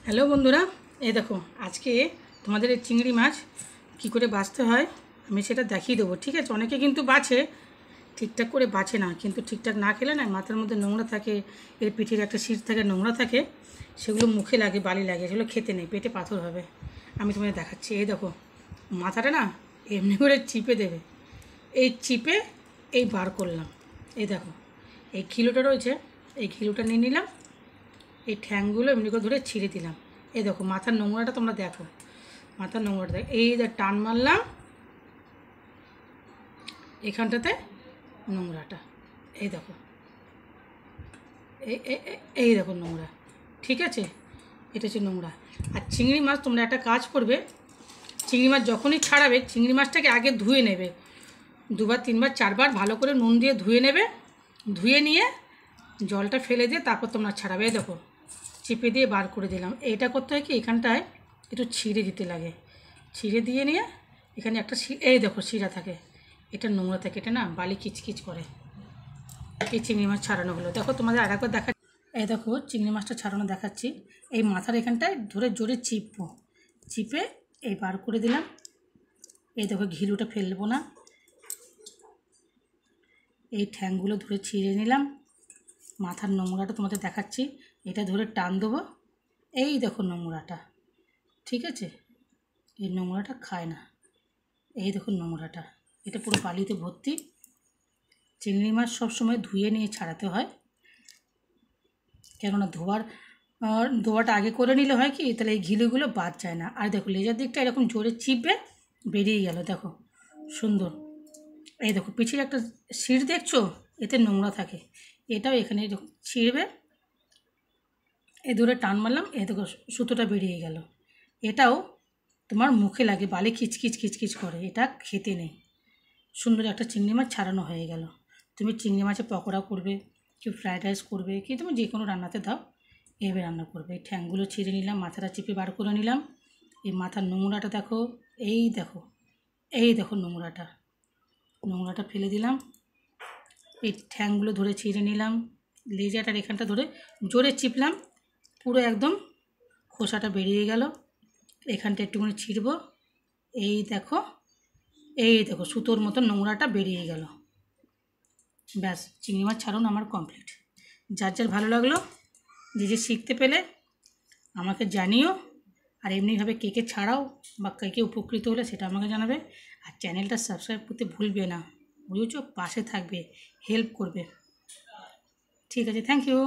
Hello বন্ধুরা, এই দেখো আজকে তোমাদের এই চিংড়ি মাছ কী করে বাছতে হয় আমি সেটা দেখিয়ে দেবো। ঠিক আছে, অনেকে কিন্তু বাছে, ঠিকঠাক করে বাছে না, কিন্তু ঠিকঠাক না খেলে না মাথার মধ্যে নোংরা থাকে, এর পিঠের একটা শির থাকে নোংরা থাকে, সেগুলো মুখে লাগে, বালি লাগে, সেগুলো খেতে নেই, পেটে পাথর হবে। আমি তোমাদের দেখাচ্ছি। এই দেখো মাথাটা না এমনি করে চিপে দেবে, এই চিপে এই বার করলাম। এই দেখো এই খিলোটা রয়েছে, এই খিলোটা নিয়ে নিলাম, এই ঠ্যাংগুলো এমনি করে ধরে ছিঁড়ে দিলাম। এই দেখো মাথার নোংরাটা তোমরা দেখো, মাথার নোংরাটা দেখো, এই যে টান মারলাম এখানটাতে নোংরাটা, এই দেখো, এই এই দেখো নোংরা। ঠিক আছে, এটা হচ্ছে নোংরা। আর চিংড়ি মাছ তোমরা একটা কাজ করবে, চিংড়ি মাছ যখনই ছাড়াবে চিংড়ি মাছটাকে আগে ধুয়ে নেবে, 2বার 3বার 4বার ভালো করে নুন দিয়ে ধুয়ে নেবে। ধুয়ে নিয়ে জলটা ফেলে দিয়ে তারপর তোমরা ছাড়াবে। এই দেখো চিপে দিয়ে বার করে দিলাম। এইটা করতে হয় কি, এখানটায় একটু ছিঁড়ে দিতে লাগে, ছিঁড়ে দিয়ে নিয়ে এখানে একটা এই দেখো শিরা থাকে, এটা নোংরা থাকে, এটা না বালি কিচকিচ করে। এই চিংড়ি মাছ ছাড়ানো হলো, দেখো তোমাদের আর একবার দেখা। এই দেখো চিংড়ি মাছটা ছাড়ানো দেখাচ্ছি। এই মাথার এখানটায় ধরে জোরে চিপবো, চিপে এই বার করে দিলাম। এই দেখো ঘিলুটা ফেলবো না, এই ঠ্যাংগুলো ধরে ছিঁড়ে নিলাম। মাথার নোংরাটা তোমাদের দেখাচ্ছি, এটা ধরে টান দেবো। এই দেখো নোংরাটা, ঠিক আছে, এই নোংরাটা খায় না। এই দেখো নোংরাটা, এটা পুরো বালিতে ভর্তি। চিংড়ি মাছ সবসময় ধুয়ে নিয়ে ছাড়াতে হয়, কেননা ধোয়াটা আগে করে নিলে হয় কি, তাহলে এই ঘিলুগুলো বাদ যায় না। আর দেখো লেজার দিকটা এরকম জোরে চিপবে, বেরিয়ে গেল, দেখো সুন্দর। এই দেখো পিছের একটা শির দেখছো, এতে নোংরা থাকে, এটাও এখানে এরকম ছিঁড়বে, এ ধরে টান মারলাম, এ দেখো সুতোটা বেরিয়ে গেল। এটাও তোমার মুখে লাগে, বালি খিচখিচ খিচখিচ করে, এটা খেতে নেই। সুন্দর একটা চিংড়ি মাছ ছাড়ানো হয়ে গেল। তুমি চিংড়ি মাছের পকোড়া করবে, কেউ ফ্রায়েড রাইস করবে, কি তুমি যে কোনো রান্নাতে দাও, এভাবে রান্না করবে। এই ঠ্যাংগুলো ছিঁড়ে নিলাম, মাথাটা চিপে বার করে নিলাম। এই মাথার নোংরাটা দেখো, এই দেখো, এই দেখো নোংরাটা, নোংরাটা ফেলে দিলাম। এই ঠ্যাংগুলো ধরে ছিঁড়ে নিলাম, লেজাটার এখানটা ধরে জোরে চিপলাম, পুরো একদম খোসাটা বেরিয়ে গেল। এখানটা একটুখানি ছিঁড়ব, এই দেখো, এই দেখো সুতোর মতো নোংরাটা বেরিয়ে গেল। ব্যাস, চিংড়ি মাছ ছাড়ুন আমার কমপ্লিট। যার যার ভালো লাগলো, যে যে শিখতে পেলে আমাকে জানিও। আর এমনিভাবে কে কে ছাড়াও বা কে কে উপকৃত হলে সেটা আমাকে জানাবে। আর চ্যানেলটা সাবস্ক্রাইব করতে ভুলবে না, বুঝেছো, পাশে থাকবে, হেল্প করবে। ঠিক আছে, থ্যাংক ইউ।